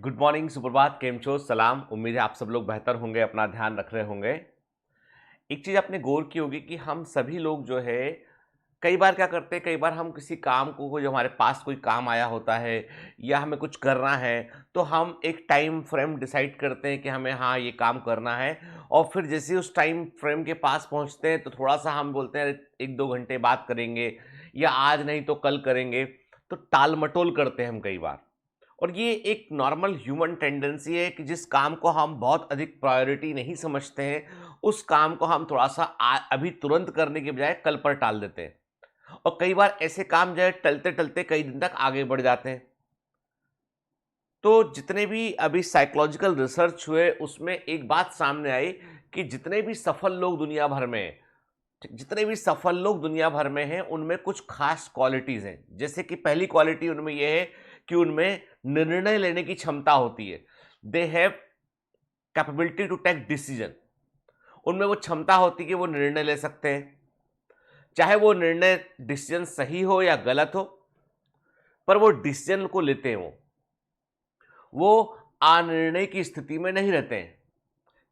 Good morning, सुप्रभात, केम छो, सलाम। उम्मीद है आप सब लोग बेहतर होंगे, अपना ध्यान रख रहे होंगे। एक चीज़ आपने गौर की होगी कि हम सभी लोग जो है कई बार क्या करते हैं, कई बार हम किसी काम को जो हमारे पास कोई काम आया होता है या हमें कुछ करना है, तो हम एक टाइम फ्रेम डिसाइड करते हैं कि हमें हाँ, ये काम करना है। और फिर जैसे ही उस टाइम फ्रेम के पास पहुँचते हैं, तो थोड़ा-सा हम बोलते हैं, "अरे 1-2 घंटे बाद करेंगे या आज नहीं तो कल करेंगे।" तो टाल-मटोल करते हैं हम कई बार। और ये एक नॉर्मल ह्यूमन टेंडेंसी है कि जिस काम को हम बहुत अधिक प्रायोरिटी नहीं समझते हैं, उस काम को हम थोड़ा-सा अभी तुरंत करने के बजाय कल पर टाल देते हैं। और कई बार ऐसे काम जो है टलते-टलते कई दिन तक आगे बढ़ जाते हैं। तो जितने भी अभी साइकोलॉजिकल रिसर्च हुए, उसमें एक बात सामने आई कि जितने भी सफल लोग दुनिया भर में हैं, जितने भी सफल लोग दुनिया भर में हैं, उनमें कुछ खास क्वालिटीज़ हैं। जैसे कि पहली क्वालिटी उनमें ये है कि उनमें निर्णय लेने की क्षमता होती है। They have capability to take decision. उनमें वो क्षमता होती है कि वो निर्णय ले सकते हैं। चाहे वो निर्णय डिसीजन सही हो या गलत हो, पर वो डिसीजन को लेते हैं वो अनिर्णय की स्थिति में नहीं रहते हैं।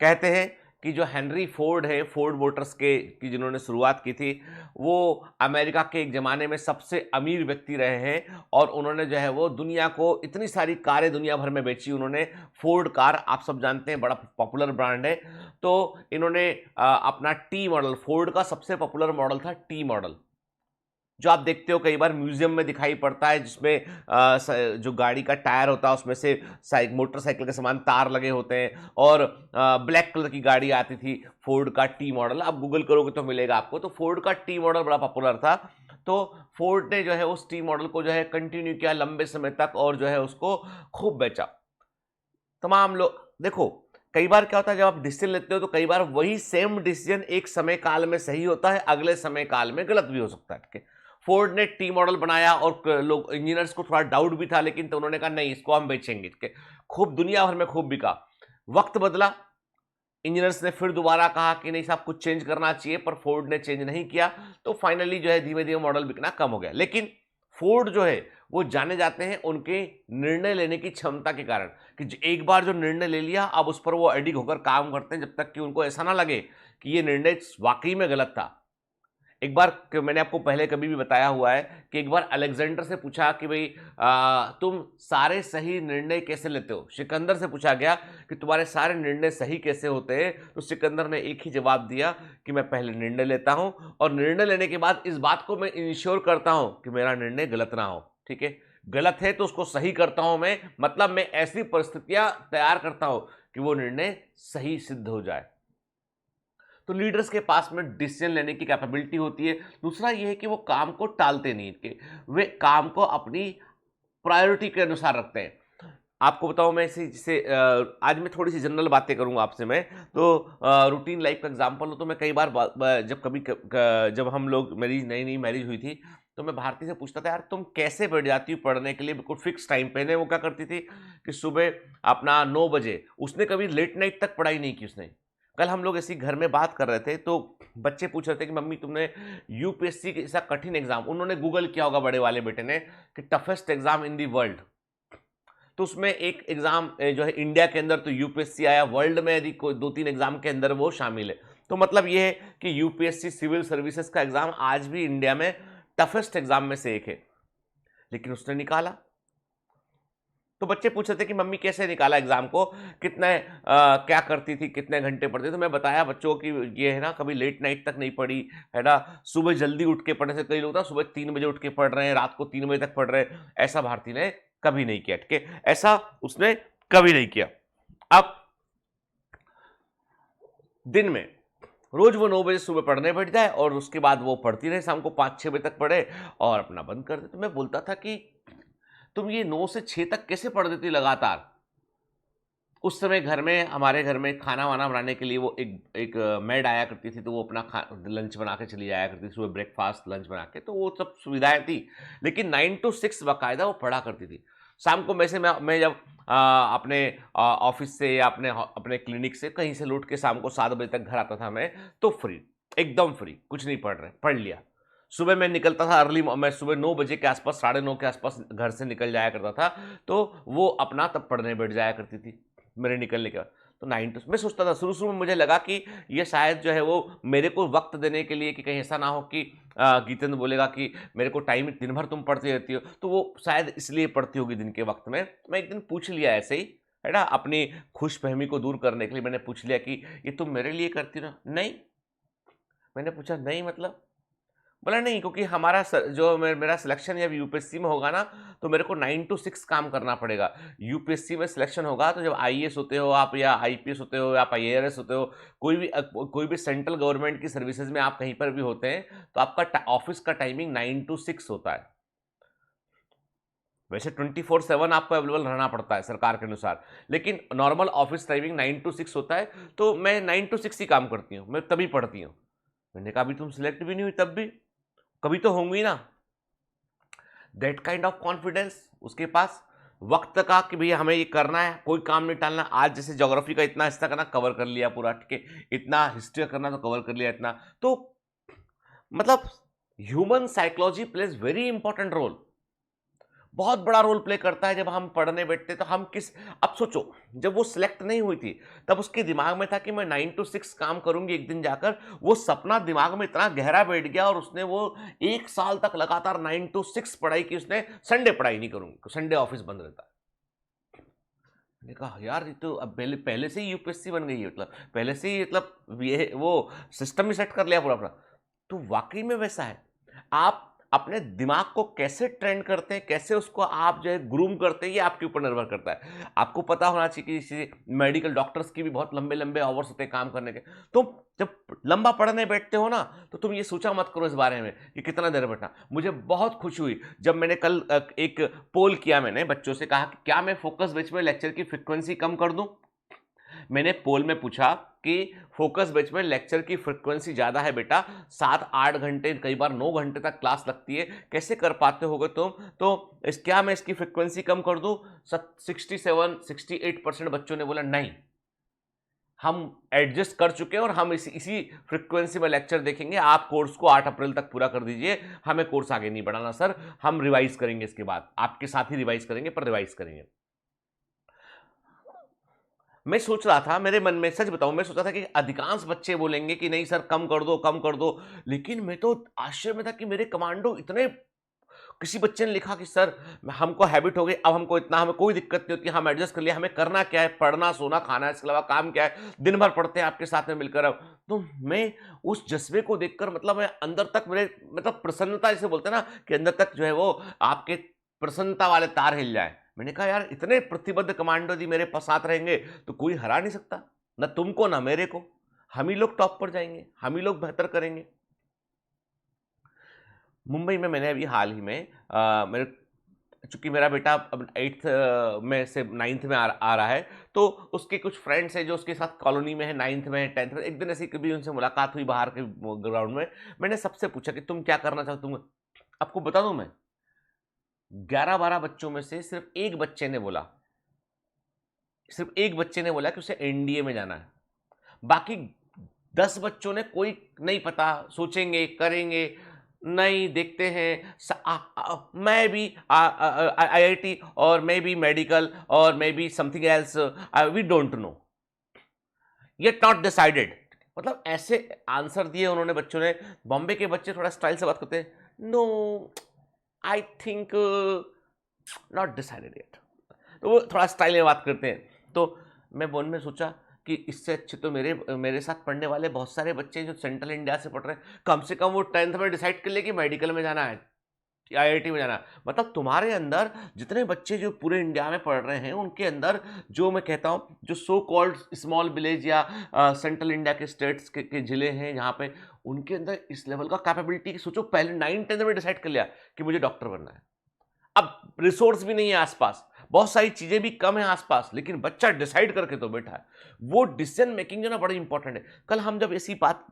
कहते हैं कि जो हेनरी फोर्ड है, फोर्ड मोटर्स के की जिन्होंने शुरुआत की थी, वो अमेरिका के एक ज़माने में सबसे अमीर व्यक्ति रहे हैं और उन्होंने जो है वो दुनिया को इतनी सारी कारें दुनिया भर में बेची उन्होंने। फोर्ड कार आप सब जानते हैं, बड़ा पॉपुलर ब्रांड है। तो इन्होंने अपना टी मॉडल, फोर्ड का सबसे पॉपुलर मॉडल था टी मॉडल, जो आप देखते हो कई बार म्यूजियम में दिखाई पड़ता है, जिसमें जो गाड़ी का टायर होता है उसमें से मोटरसाइकिल के समान तार लगे होते हैं। और ब्लैक कलर की गाड़ी आती थी फोर्ड का टी मॉडल, आप गूगल करोगे तो मिलेगा आपको। तो फोर्ड का टी मॉडल बड़ा पॉपुलर था। तो फोर्ड ने जो है उस टी मॉडल को जो है कंटिन्यू किया लंबे समय तक और जो है उसको खूब बेचा। तमाम लोग देखो, कई बार क्या होता है, जब आप डिसीजन लेते हो तो कई बार वही सेम डिसीजन एक समय काल में सही होता है, अगले समय काल में गलत भी हो सकता है। ठीक है, फोर्ड ने टी मॉडल बनाया और लोग इंजीनियर्स को थोड़ा डाउट भी था, लेकिन तो उन्होंने कहा नहीं, इसको हम बेचेंगे। ठीक है, खूब दुनिया भर में खूब बिका। वक्त बदला, इंजीनियर्स ने फिर दोबारा कहा कि नहीं साहब, कुछ चेंज करना चाहिए, पर फोर्ड ने चेंज नहीं किया। तो फाइनली जो है धीमे धीमे मॉडल बिकना कम हो गया। लेकिन फोर्ड जो है वो जाने जाते हैं उनके निर्णय लेने की क्षमता के कारण, कि एक बार जो निर्णय ले लिया, अब उस पर वो अडिग होकर काम करते हैं जब तक कि उनको ऐसा ना लगे कि ये निर्णय वाकई में गलत था। एक बार मैंने आपको पहले कभी भी बताया हुआ है कि एक बार अलेक्जेंडर से पूछा कि भाई तुम सारे सही निर्णय कैसे लेते हो। सिकंदर से पूछा गया कि तुम्हारे सारे निर्णय सही कैसे होते हैं, तो सिकंदर ने एक ही जवाब दिया कि मैं पहले निर्णय लेता हूं और निर्णय लेने के बाद इस बात को मैं इंश्योर करता हूं कि मेरा निर्णय गलत ना हो। ठीक है, गलत है तो उसको सही करता हूं मैं, मतलब मैं ऐसी परिस्थितियां तैयार करता हूं कि वो निर्णय सही सिद्ध हो जाए। तो लीडर्स के पास में डिसीजन लेने की कैपेबिलिटी होती है। दूसरा ये है कि वो काम को टालते नहीं थे, वे काम को अपनी प्रायोरिटी के अनुसार रखते हैं। आपको बताऊं, मैं इसे जिसे आज मैं थोड़ी सी जनरल बातें करूंगा आपसे मैं। तो रूटीन लाइफ का एग्जांपल हो तो मैं कई बार जब कभी जब हम लोग, मेरी नई नई मैरिज हुई थी, तो मैं भारती से पूछता था, यार तुम कैसे बैठ जाती हो पढ़ने के लिए बिल्कुल फिक्स टाइम पे। वो क्या करती थी कि सुबह अपना 9 बजे, उसने कभी लेट नाइट तक पढ़ाई नहीं की उसने। कल हम लोग ऐसी घर में बात कर रहे थे तो बच्चे पूछ रहे थे कि मम्मी तुमने यूपीएससी के ऐसा कठिन एग्जाम, उन्होंने गूगल किया होगा बड़े वाले बेटे ने, कि toughest exam in the world. तो उसमें एक एग्जाम जो है इंडिया के अंदर तो यूपीएससी आया, वर्ल्ड में यदि कोई 2-3 एग्जाम के अंदर वो शामिल है, तो मतलब ये है कि यूपीएससी सिविल सर्विसेज का एग्जाम आज भी इंडिया में टफेस्ट एग्जाम में से एक है। लेकिन उसने निकाला। तो बच्चे पूछ रहे थे कि मम्मी कैसे निकाला एग्जाम को, कितने क्या करती थी, कितने घंटे पढ़ती थी। तो मैं बताया बच्चों की ये है ना, कभी लेट नाइट तक नहीं पढ़ी है ना, सुबह जल्दी उठ के पढ़ने से, कई लोग ना सुबह 3 बजे उठ के पढ़ रहे हैं, रात को 3 बजे तक पढ़ रहे हैं, ऐसा भारती ने कभी नहीं किया। ठीक है, ऐसा उसने कभी नहीं किया। अब दिन में रोज वो 9 बजे सुबह पढ़ने बैठ जाए और उसके बाद वो पढ़ती रहे, शाम को 5-6 बजे तक पढ़े और अपना बंद कर दे। तो मैं बोलता था कि तुम ये 9 से 6 तक कैसे पढ़ देती लगातार। उस समय घर में, हमारे घर में खाना वाना बनाने के लिए वो एक एक मेड आया करती थी, तो वो अपना लंच बना के चली जाया करती थी, सुबह ब्रेकफास्ट लंच बना के, तो वो सब सुविधाएं थी। लेकिन 9 to 6 बाकायदा वो पढ़ा करती थी। शाम को वैसे मैं जब अपने ऑफिस से या अपने क्लिनिक से कहीं से लौट के शाम को 7 बजे तक घर आता था मैं, तो फ्री, एकदम फ्री, कुछ नहीं पढ़ रहे, पढ़ लिया। सुबह मैं निकलता था अर्ली, मैं सुबह 9 बजे के आसपास, 9:30 के आसपास घर से निकल जाया करता था, तो वो अपना तब पढ़ने बैठ जाया करती थी मेरे निकलने के बाद। तो 9 टू, मैं सोचता था शुरू-शुरू में, मुझे लगा कि ये शायद जो है वो मेरे को वक़्त देने के लिए, कि कहीं ऐसा ना हो कि गीतेंद्र बोलेगा कि मेरे को टाइम, दिन भर तुम पढ़ती रहती हो, तो वो शायद इसलिए पढ़ती होगी दिन के वक़्त में। मैं एक दिन पूछ लिया ऐसे ही, है ना? अपनी खुशफ़हमी को दूर करने के लिए मैंने पूछ लिया कि ये तुम मेरे लिए करती हो ना? नहीं। मैंने पूछा नहीं मतलब? बोला नहीं, क्योंकि हमारा जो मेरा सिलेक्शन जब यूपीएससी में होगा ना, तो मेरे को 9 टू 6 काम करना पड़ेगा। यूपीएससी में सिलेक्शन होगा तो जब आईएएस होते हो आप, या आईपीएस होते हो, या आप आईआरएस होते हो, कोई भी सेंट्रल गवर्नमेंट की सर्विसेज में आप कहीं पर भी होते हैं, तो आपका ऑफिस का टाइमिंग 9 टू 6 होता है। वैसे 24/7 आपको अवेलेबल रहना पड़ता है सरकार के अनुसार, लेकिन नॉर्मल ऑफिस टाइमिंग 9 टू 6 होता है। तो मैं 9 टू 6 ही काम करती हूँ, मैं तभी पढ़ती हूँ। मैंने कहा अभी तुम सिलेक्ट भी नहीं हुई, तब भी कभी तो होंगी ना। दैट काइंड ऑफ कॉन्फिडेंस उसके पास, वक्त का कि भैया हमें ये करना है, कोई काम नहीं टालना। आज जैसे ज्योग्राफी का इतना हिस्सा करना, कवर कर लिया पूरा, ठीक है, इतना हिस्ट्री का करना तो कवर कर लिया इतना। तो मतलब human psychology plays very important role, बहुत बड़ा रोल प्ले करता है। जब हम पढ़ने बैठते तो हम किस, अब सोचो, जब वो सिलेक्ट नहीं हुई थी तब उसके दिमाग में था कि मैं 9 टू 6 काम करूंगी एक दिन जाकर। वो सपना दिमाग में इतना गहरा बैठ गया, और उसने वो 1 साल तक लगातार 9 टू 6 पढ़ाई की उसने। संडे पढ़ाई नहीं करूंगी, संडे ऑफिस बंद रहता है। मैंने कहा यार ये तो अब पहले पहले से ही यूपीएससी बन गई है, मतलब पहले से ही, मतलब ये वो सिस्टम ही सेट कर लिया पूरा अपना। तो वाकई में वैसा है। आप अपने दिमाग को कैसे ट्रेन करते हैं, कैसे उसको आप जो है ग्रूम करते हैं, ये आपके ऊपर निर्भर करता है। आपको पता होना चाहिए कि जैसे मेडिकल डॉक्टर्स की भी बहुत लंबे लंबे आवर्स होते हैं काम करने के। तो जब लंबा पढ़ने बैठते हो ना, तो तुम ये सोचा मत करो इस बारे में कि कितना देर बैठना। मुझे बहुत खुशी हुई जब मैंने कल एक पोल किया, मैंने बच्चों से कहा कि क्या मैं फोकस बैच में लेक्चर की फ्रिक्वेंसी कम कर दूं। मैंने पोल में पूछा कि फोकस बैच में लेक्चर की फ्रिक्वेंसी ज़्यादा है बेटा, 7-8 घंटे, कई बार 9 घंटे तक क्लास लगती है, कैसे कर पाते होगे तुम? तो क्या मैं इसकी फ्रिक्वेंसी कम कर दूं? 67-68% बच्चों ने बोला नहीं, हम एडजस्ट कर चुके हैं और हम इसी फ्रिक्वेंसी में लेक्चर देखेंगे। आप कोर्स को 8 अप्रैल तक पूरा कर दीजिए, हमें कोर्स आगे नहीं बढ़ाना सर, हम रिवाइज करेंगे इसके बाद, आपके साथ ही रिवाइज करेंगे, पर रिवाइज करेंगे। मैं सोच रहा था, मेरे मन में, सच बताऊं, मैं सोचा था कि अधिकांश बच्चे बोलेंगे कि नहीं सर कम कर दो, कम कर दो। लेकिन मैं तो आश्चर्य में था कि मेरे कमांडो इतने, किसी बच्चे ने लिखा कि सर हमको हैबिट हो गई, अब हमको इतना, हमें कोई दिक्कत नहीं होती, हम एडजस्ट कर लिया, हमें करना क्या है, पढ़ना सोना खाना, इसके अलावा काम क्या है, दिन भर पढ़ते हैं आपके साथ में मिलकर। अब तो मैं उस जज्बे को देखकर, मतलब मैं अंदर तक, मेरे मतलब प्रसन्नता जिसे बोलते हैं ना, कि अंदर तक जो है वो आपके प्रसन्नता वाले तार हिल जाए। मैंने कहा यार इतने प्रतिबद्ध कमांडो जी मेरे साथ रहेंगे तो कोई हरा नहीं सकता, ना तुमको ना मेरे को। हम ही लोग टॉप पर जाएंगे, हम ही लोग बेहतर करेंगे। मुंबई में मैंने अभी हाल ही में मेरे, चूंकि मेरा बेटा अब 8th में से 9th में आ रहा है, तो उसके कुछ फ्रेंड्स हैं जो उसके साथ कॉलोनी में है, 9th में 10th में। एक दिन ऐसी कभी उनसे मुलाकात हुई बाहर के ग्राउंड में। मैंने सबसे पूछा कि तुम क्या करना चाहते हो, तुम, आपको बता दूं, मैं 11-12 बच्चों में से सिर्फ एक बच्चे ने बोला कि उसे एनडीए में जाना है। बाकी 10 बच्चों ने कोई नहीं पता, सोचेंगे, करेंगे, नहीं देखते हैं। मैं भी आईआईटी, और मैं भी मेडिकल, और मैं भी something else, we don't know, yet not decided. मतलब ऐसे आंसर दिए उन्होंने बच्चों ने। बॉम्बे के बच्चे थोड़ा स्टाइल से बात करते हैं, no I think not decided yet, तो वो थोड़ा स्टाइल में बात करते हैं। तो मैं मन में सोचा कि इससे अच्छे तो मेरे मेरे साथ पढ़ने वाले बहुत सारे बच्चे जो सेंट्रल इंडिया से पढ़ रहे हैं, कम से कम वो 10th में डिसाइड कर ले कि मेडिकल में जाना है, आईआईटी में जाना है। मतलब तुम्हारे अंदर जितने बच्चे जो पूरे इंडिया में पढ़ रहे हैं, उनके अंदर जो मैं कहता हूँ, जो सो कॉल्ड स्मॉल विलेज या सेंट्रल इंडिया के स्टेट्स के जिले हैं यहाँ पे, उनके अंदर इस लेवल का कैपेबिलिटी, सोचो पहले 9-10 में डिसाइड कर लिया कि मुझे डॉक्टर बनना है। अब रिसोर्स भी नहीं है आसपास, बहुत सारी चीजें भी कम है आसपास, लेकिन बच्चा डिसाइड करके तो बैठा है। वो डिसीजन मेकिंग जो ना बड़ी इंपॉर्टेंट है। कल हम जब ऐसी बात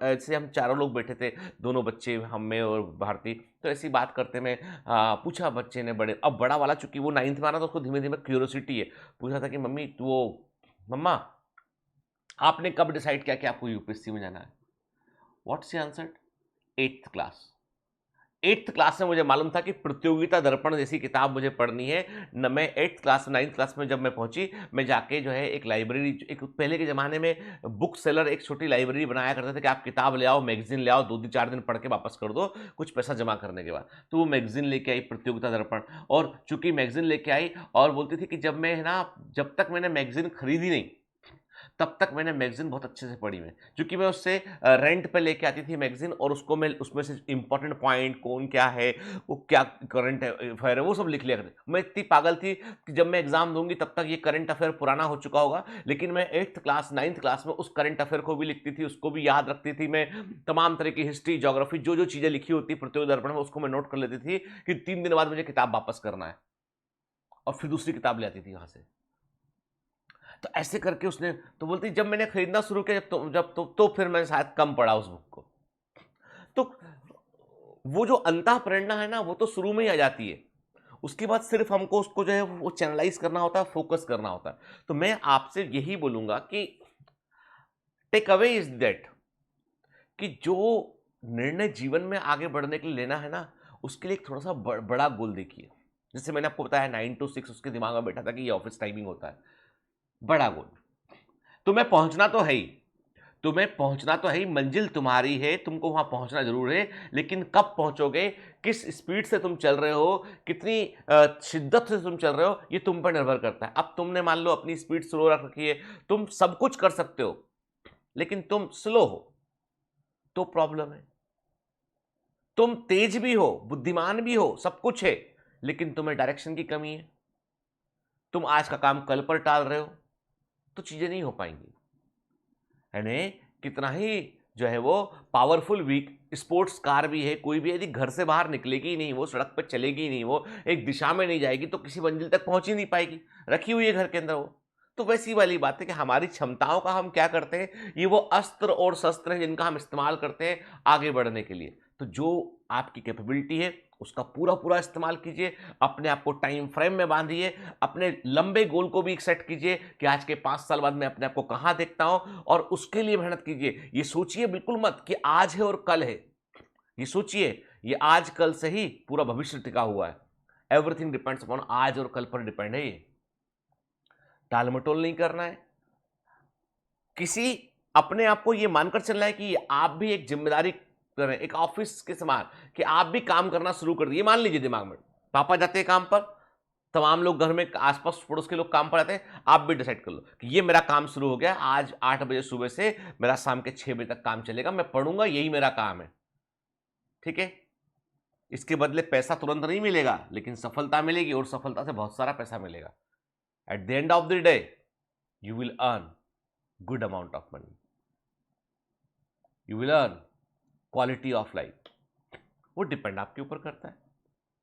ऐसे हम चारों लोग बैठे थे, दोनों बच्चे, हम में और भारती, तो ऐसी बात करते में पूछा बच्चे ने, बड़े, अब बड़ा वाला चूंकि वो 9th में आना, तो उसको धीमे धीमे क्यूरियोसिटी है, पूछा था कि मम्मी तो वो, मम्मा आपने कब डिसाइड किया कि आपको यूपीएससी में जाना है? What's C answer? 8th class. 8th class में मुझे मालूम था कि प्रतियोगिता दर्पण जैसी किताब मुझे पढ़नी है। न मैं 8th क्लास में 9th क्लास में जब मैं पहुंची, मैं जाके जो है एक लाइब्रेरी, एक पहले के ज़माने में बुक सेलर एक छोटी लाइब्रेरी बनाया करते थे कि आप किताब ले आओ, मैगज़ीन ले आओ, 2 दिन 4 दिन पढ़ के वापस कर दो, कुछ पैसा जमा करने के बाद। तो वो मैगज़ीन लेके आई प्रतियोगिता दर्पण, और चूँकि मैगज़ीन लेके आई और बोलती थी कि जब तक मैंने मैगज़ीन खरीदी नहीं, तब तक मैंने मैगज़ीन बहुत अच्छे से पढ़ी मैं। क्योंकि मैं उससे रेंट पे लेके आती थी मैगज़ीन, और उसको मैं उसमें से इम्पोर्टेंट पॉइंट कौन क्या है, वो क्या करंट अफेयर है, वो सब लिख लिया करती। मैं इतनी पागल थी कि जब मैं एग्ज़ाम दूँगी तब तक ये करंट अफेयर पुराना हो चुका होगा, लेकिन मैं 8th क्लास 9th क्लास में उस करंट अफेयर को भी लिखती थी, उसको भी याद रखती थी मैं। तमाम तरह की हिस्ट्री, ज्योग्राफी, जो चीज़ें लिखी होती प्रतियोगिता दर्पण में, उसको मैं नोट कर लेती थी कि 3 दिन बाद मुझे किताब वापस करना है, और फिर दूसरी किताब ले आती थी वहाँ से। तो ऐसे करके उसने, तो बोलती जब मैंने खरीदना शुरू किया, तो फिर मैंने शायद कम पढ़ा उस बुक को। तो वो जो अंतः प्रेरणा है ना, वो तो शुरू में ही आ जाती है। उसके बाद सिर्फ हमको उसको जो है वो चैनलाइज करना होता है, फोकस करना होता है। तो मैं आपसे यही बोलूंगा कि टेक अवे इज दैट, कि जो निर्णय जीवन में आगे बढ़ने के लिए लेना है ना, उसके लिए एक थोड़ा सा बड़ा गोल देखिए। जैसे मैंने आपको बताया 9 to 6 उसके दिमाग में बैठा था कि ये ऑफिस टाइमिंग होता है। बड़ा गोल, तुम्हें पहुंचना तो है ही, मंजिल तुम्हारी है, तुमको वहां पहुंचना जरूर है, लेकिन कब पहुंचोगे, किस स्पीड से तुम चल रहे हो, कितनी शिद्दत से तुम चल रहे हो, ये तुम पर निर्भर करता है। अब तुमने मान लो अपनी स्पीड स्लो रख रखी है, तुम सब कुछ कर सकते हो, लेकिन तुम स्लो हो तो प्रॉब्लम है। तुम तेज भी हो, बुद्धिमान भी हो, सब कुछ है, लेकिन तुम्हें डायरेक्शन की कमी है, तुम आज का काम कल पर टाल रहे हो, तो चीजें नहीं हो पाएंगी। यानी कितना ही जो है वो पावरफुल वीक स्पोर्ट्स कार भी है, कोई भी यदि घर से बाहर निकलेगी ही नहीं, वो सड़क पर चलेगी ही नहीं, वो एक दिशा में नहीं जाएगी, तो किसी मंजिल तक पहुंच ही नहीं पाएगी, रखी हुई है घर के अंदर वो। तो वैसी वाली बात है कि हमारी क्षमताओं का हम क्या करते हैं, ये वो अस्त्र और शस्त्र हैं जिनका हम इस्तेमाल करते हैं आगे बढ़ने के लिए। तो जो आपकी कैपेबिलिटी है उसका पूरा पूरा इस्तेमाल कीजिए, अपने आप को टाइम फ्रेम में बांधिए, अपने लंबे गोल को भी सेट कीजिए कि आज के 5 साल बाद मैं अपने आप को कहां देखता हूं, और उसके लिए मेहनत कीजिए। ये सोचिए बिल्कुल मत कि आज है और कल है, ये सोचिए ये आज कल से ही पूरा भविष्य टिका हुआ है। एवरीथिंग डिपेंड्स अपॉन आज और कल पर डिपेंड है। ये टाल मटोल नहीं करना है, किसी अपने आप को ये मानकर चलना है कि आप भी एक जिम्मेदारी करें, एक ऑफिस के समान, कि आप भी काम करना शुरू कर दिए। मान लीजिए दिमाग में पापा जाते हैं काम पर, तमाम लोग घर में आसपास पड़ोस के लोग काम पर आते हैं, आप भी डिसाइड कर लो कि ये मेरा काम शुरू हो गया, आज 8 बजे सुबह से मेरा शाम के 6 बजे तक काम चलेगा, मैं पढ़ूंगा, यही मेरा काम है। ठीक है, इसके बदले पैसा तुरंत नहीं मिलेगा, लेकिन सफलता मिलेगी, और सफलता से बहुत सारा पैसा मिलेगा। At the end of the day you will earn good amount of money, you will earn quality of life. वो डिपेंड आपके ऊपर करता है।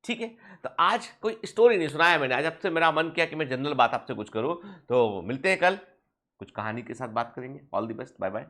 ठीक है, तो आज कोई स्टोरी नहीं सुनाया मैंने, आज आपसे मेरा मन किया कि मैं जनरल बात आपसे कुछ करूं। तो मिलते हैं कल, कुछ कहानी के साथ बात करेंगे। All the best, bye bye.